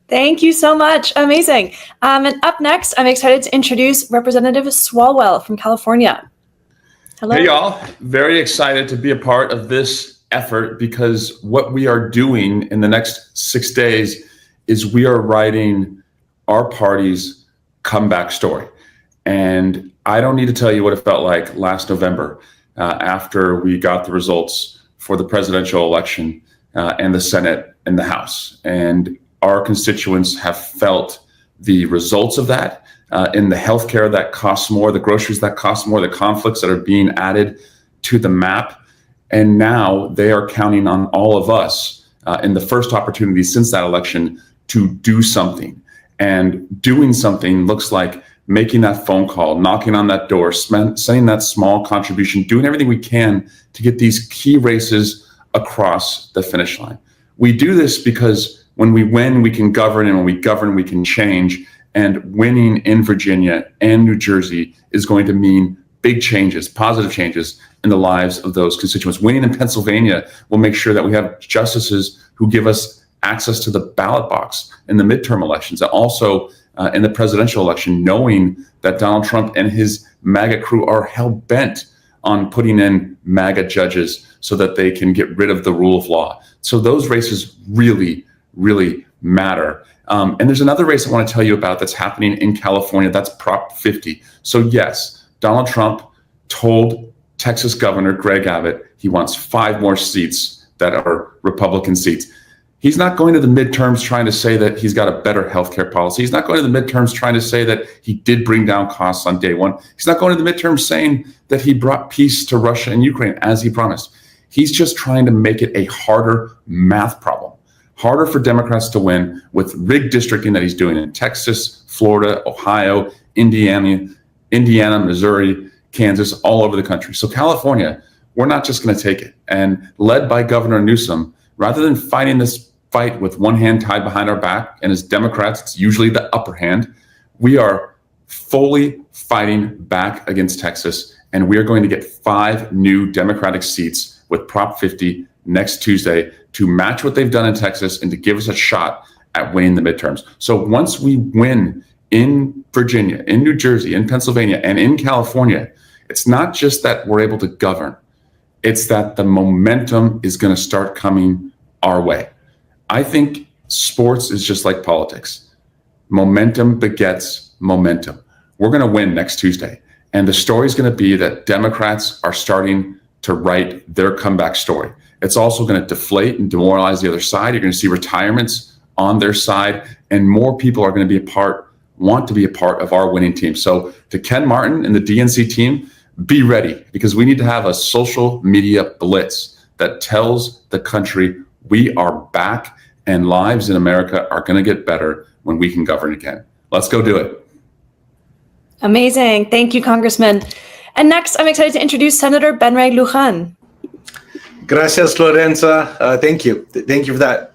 Thank you so much. Amazing. And up next, I'm excited to introduce Representative Swalwell from California. Hello. Hey, y'all. Very excited to be a part of this effort, because what we are doing in the next 6 days is we are writing our party's comeback story. And I don't need to tell you what it felt like last November after we got the results for the presidential election and the Senate and the House. And our constituents have felt the results of that in the healthcare that costs more, the groceries that cost more, the conflicts that are being added to the map. And now they are counting on all of us in the first opportunity since that election to do something. And doing something looks like making that phone call, knocking on that door, sending that small contribution, doing everything we can to get these key races across the finish line. We do this because when we win, we can govern, and when we govern, we can change. And winning in Virginia and New Jersey is going to mean big changes, positive changes in the lives of those constituents. Winning in Pennsylvania will make sure that we have justices who give us access to the ballot box in the midterm elections, and also in the presidential election, knowing that Donald Trump and his MAGA crew are hell-bent on putting in MAGA judges so that they can get rid of the rule of law. So those races really, really matter. And there's another race I want to tell you about that's happening in California. That's Prop 50. So yes, Donald Trump told Texas Governor Greg Abbott he wants 5 more seats that are Republican seats. He's not going to the midterms trying to say that he's got a better healthcare policy. He's not going to the midterms trying to say that he did bring down costs on day one. He's not going to the midterms saying that he brought peace to Russia and Ukraine as he promised. He's just trying to make it a harder math problem, harder for Democrats to win with rigged districting that he's doing in Texas, Florida, Ohio, Indiana, Missouri, Kansas, all over the country. So California, we're not just going to take it. And led by Governor Newsom, rather than fighting this fight with one hand tied behind our back, and as Democrats, it's usually the upper hand, we are fully fighting back against Texas, and we are going to get 5 new Democratic seats with Prop 50 next Tuesday to match what they've done in Texas and to give us a shot at winning the midterms. So once we win in Virginia, in New Jersey, in Pennsylvania, and in California, it's not just that we're able to govern, it's that the momentum is going to start coming our way. I think sports is just like politics. Momentum begets momentum. We're going to win next Tuesday. And the story is going to be that Democrats are starting to write their comeback story. It's also going to deflate and demoralize the other side. You're going to see retirements on their side, and more people are going to be want to be a part of our winning team. So to Ken Martin and the DNC team, be ready, because we need to have a social media blitz that tells the country we are back and lives in America are going to get better when we can govern again. Let's go do it. Amazing. Thank you, Congressman. And next, I'm excited to introduce Senator Ben Ray Lujan. Gracias, Lorenza. Thank you. Thank you for that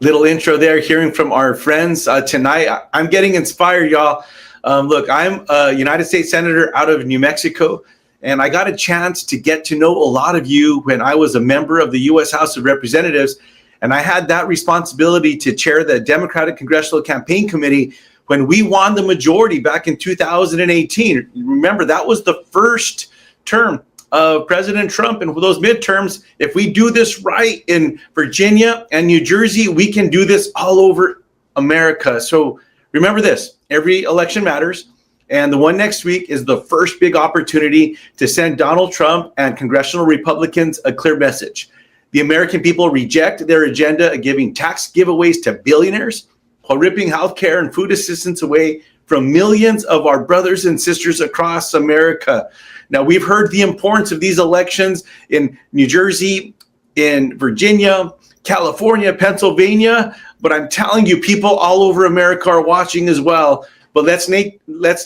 little intro there, hearing from our friends tonight. I'm getting inspired, y'all. Look, I'm a United States Senator out of New Mexico, and I got a chance to get to know a lot of you when I was a member of the U.S. House of Representatives, and I had that responsibility to chair the Democratic Congressional Campaign Committee when we won the majority back in 2018. Remember, that was the first term of President Trump, and for those midterms, if we do this right in Virginia and New Jersey, we can do this all over America. So remember this, every election matters, and the one next week is the first big opportunity to send Donald Trump and congressional Republicans a clear message. The American people reject their agenda of giving tax giveaways to billionaires while ripping health care and food assistance away from millions of our brothers and sisters across America. Now, we've heard the importance of these elections in New Jersey, in Virginia, California, Pennsylvania, but I'm telling you, people all over America are watching as well. But let's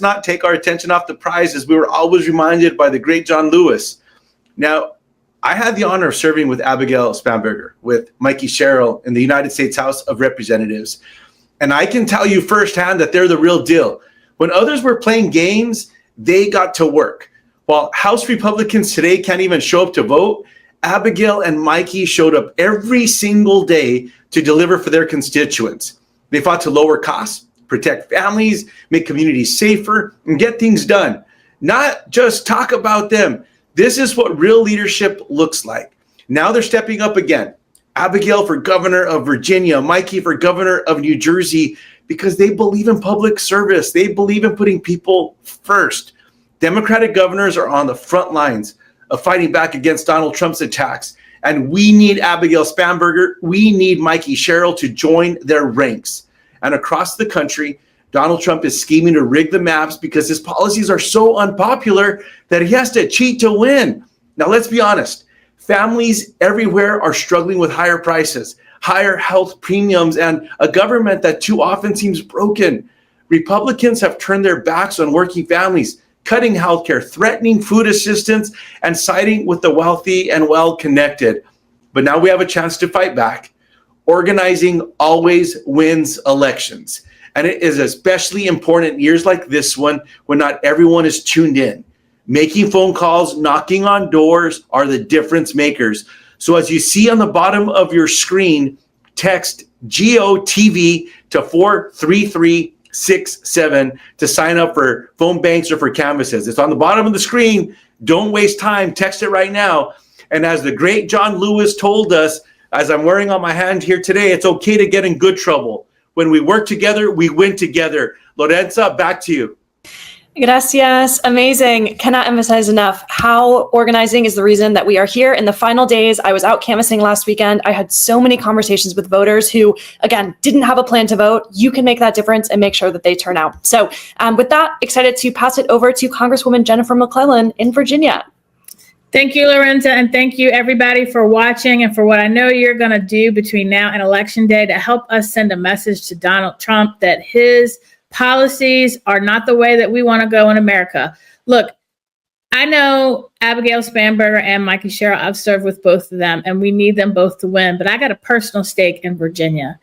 not take our attention off the prize, as we were always reminded by the great John Lewis. Now, I had the honor of serving with Abigail Spanberger, with Mikie Sherrill in the United States House of Representatives. And I can tell you firsthand that they're the real deal. When others were playing games, they got to work. While House Republicans today can't even show up to vote, Abigail and Mikie showed up every single day to deliver for their constituents. They fought to lower costs, protect families, make communities safer, and get things done. Not just talk about them. This is what real leadership looks like. Now they're stepping up again. Abigail for governor of Virginia, Mikie for governor of New Jersey, because they believe in public service. They believe in putting people first. Democratic governors are on the front lines of fighting back against Donald Trump's attacks. And we need Abigail Spanberger. We need Mikie Sherrill to join their ranks. And across the country, Donald Trump is scheming to rig the maps because his policies are so unpopular that he has to cheat to win. Now, let's be honest. Families everywhere are struggling with higher prices, higher health premiums, and a government that too often seems broken. Republicans have turned their backs on working families, cutting healthcare, threatening food assistance, and siding with the wealthy and well-connected. But now we have a chance to fight back. Organizing always wins elections. And it is especially important in years like this one when not everyone is tuned in. Making phone calls, knocking on doors are the difference makers. So as you see on the bottom of your screen, text GOTV to 43367 to sign up for phone banks or for canvases. It's on the bottom of the screen. Don't waste time. Text it right now. And as the great John Lewis told us, as I'm wearing on my hand here today, it's okay to get in good trouble. When we work together, we win together. Lorenza, back to you. Gracias. Amazing. Cannot emphasize enough how organizing is the reason that we are here in the final days. I was out canvassing last weekend. I had so many conversations with voters who, again, didn't have a plan to vote. You can make that difference and make sure that they turn out. So with that, excited to pass it over to Congresswoman Jennifer McClellan in Virginia. Thank you, Lorenza, and thank you everybody for watching and for what I know you're going to do between now and Election Day to help us send a message to Donald Trump that his policies are not the way that we want to go in America. Look, I know Abigail Spanberger and Mikie Sherrill. I've served with both of them, and we need them both to win. But I got a personal stake in Virginia.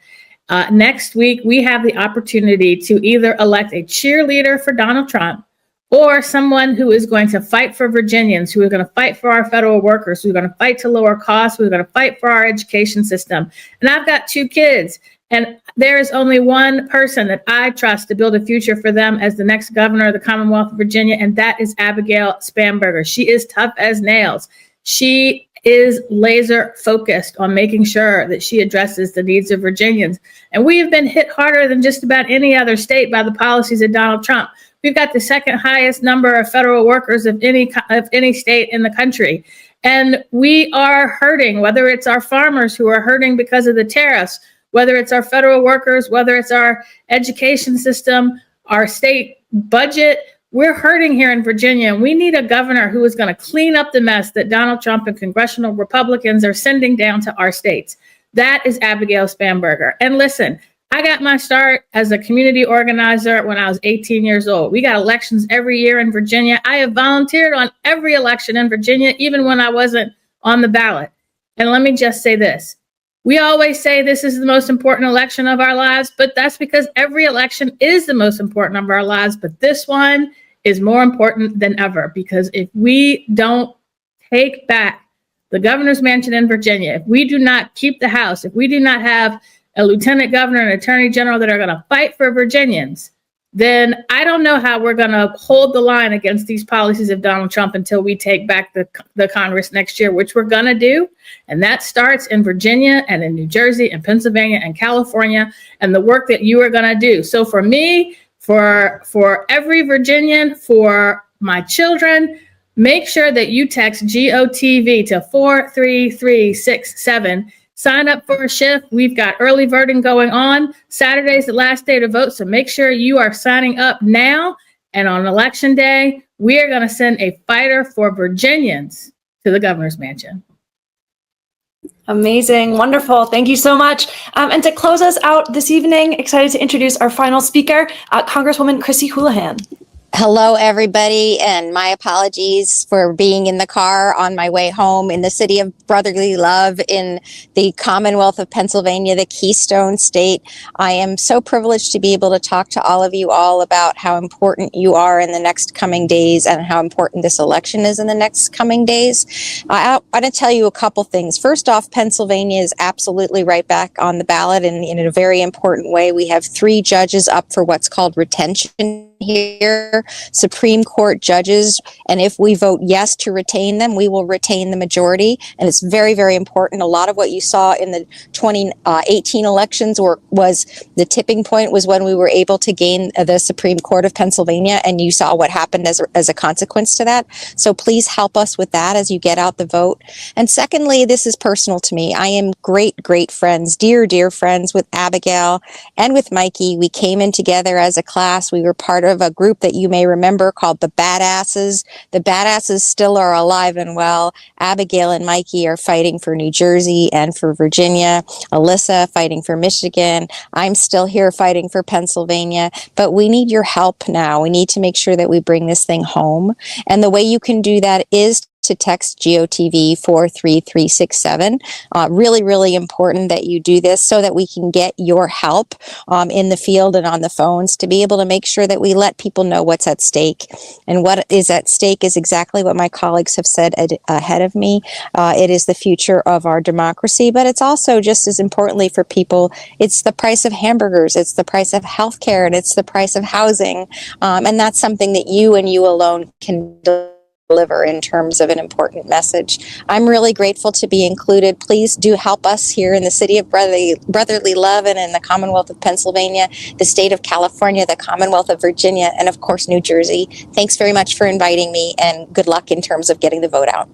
Next week, we have the opportunity to either elect a cheerleader for Donald Trump or someone who is going to fight for Virginians, who are going to fight for our federal workers, who are going to fight to lower costs, who are going to fight for our education system. And I've got 2 kids. And there is only one person that I trust to build a future for them as the next governor of the Commonwealth of Virginia, and that is Abigail Spanberger. She is tough as nails. She is laser focused on making sure that she addresses the needs of Virginians. And we have been hit harder than just about any other state by the policies of Donald Trump. We've got the second highest number of federal workers of any state in the country. And we are hurting, whether it's our farmers who are hurting because of the tariffs, whether it's our federal workers, whether it's our education system, our state budget. We're hurting here in Virginia, and we need a governor who is going to clean up the mess that Donald Trump and congressional Republicans are sending down to our states. That is Abigail Spanberger. And listen, I got my start as a community organizer when I was 18 years old. We got elections every year in Virginia. I have volunteered on every election in Virginia, even when I wasn't on the ballot. And let me just say this. We always say this is the most important election of our lives, but that's because every election is the most important of our lives. But this one is more important than ever, because if we don't take back the governor's mansion in Virginia, if we do not keep the House, if we do not have a lieutenant governor and attorney general that are going to fight for Virginians, then I don't know how we're going to hold the line against these policies of Donald Trump until we take back the Congress next year, which we're going to do. And that starts in Virginia and in New Jersey and Pennsylvania and California, and the work that you are going to do. So for me, for every Virginian, for my children, make sure that you text GOTV to 43367. Sign up for a shift. We've got early voting going on. Saturday's the last day to vote, so make sure you are signing up now. And on Election Day, we are going to send a fighter for Virginians to the governor's mansion. Amazing. Wonderful. Thank you so much. And to close us out this evening, excited to introduce our final speaker, Congresswoman Chrissy Houlihan. Hello, everybody, and my apologies for being in the car on my way home in the city of brotherly love in the Commonwealth of Pennsylvania, the Keystone State. I am so privileged to be able to talk to all of you all about how important you are in the next coming days and how important this election is in the next coming days. I want to tell you a couple things. First off, Pennsylvania is absolutely right back on the ballot in a very important way. We have 3 judges up for what's called retention here, Supreme Court judges, and if we vote yes to retain them, we will retain the majority, and it's very, very important. A lot of what you saw in the 2018 elections was the tipping point was when we were able to gain the Supreme Court of Pennsylvania, and you saw what happened as a consequence to that. So please help us with that as you get out the vote. And secondly, this is personal to me. I am great friends, dear friends with Abigail and with Mikie. We came in together as a class. We were part of a group that you may remember called the Badasses. The Badasses still are alive and well. Abigail and Mikie are fighting for New Jersey and for Virginia. Alyssa fighting for Michigan. I'm still here fighting for Pennsylvania. But we need your help now. We need to make sure that we bring this thing home. And the way you can do that is to text GOTV 43367. Really important that you do this so that we can get your help in the field and on the phones to be able to make sure that we let people know what's at stake. And what is at stake is exactly what my colleagues have said ahead of me. It is the future of our democracy, but it's also just as importantly for people, it's the price of hamburgers, it's the price of healthcare, and it's the price of housing. And that's something that you and you alone can deliver in terms of an important message. I'm really grateful to be included. Please do help us here in the city of brotherly love and in the Commonwealth of Pennsylvania, the state of California, the Commonwealth of Virginia, and of course, New Jersey. Thanks very much for inviting me, and good luck in terms of getting the vote out.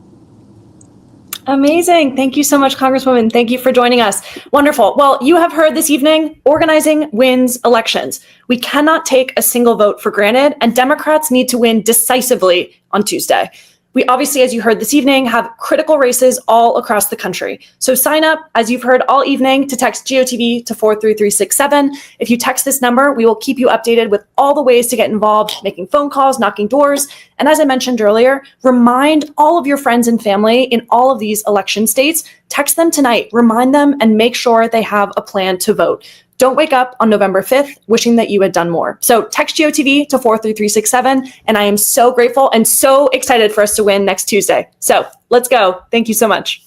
Amazing. Thank you so much, Congresswoman. Thank you for joining us. Wonderful. Well, you have heard this evening, organizing wins elections. We cannot take a single vote for granted, and Democrats need to win decisively on Tuesday. We obviously, as you heard this evening, have critical races all across the country. So sign up, as you've heard all evening, to text GOTV to 43367. If you text this number, we will keep you updated with all the ways to get involved, making phone calls, knocking doors. And as I mentioned earlier, remind all of your friends and family in all of these election states. Text them tonight, remind them, and make sure they have a plan to vote. Don't wake up on November 5th wishing that you had done more. So text GOTV to 43367, and I am so grateful and so excited for us to win next Tuesday. So let's go. Thank you so much.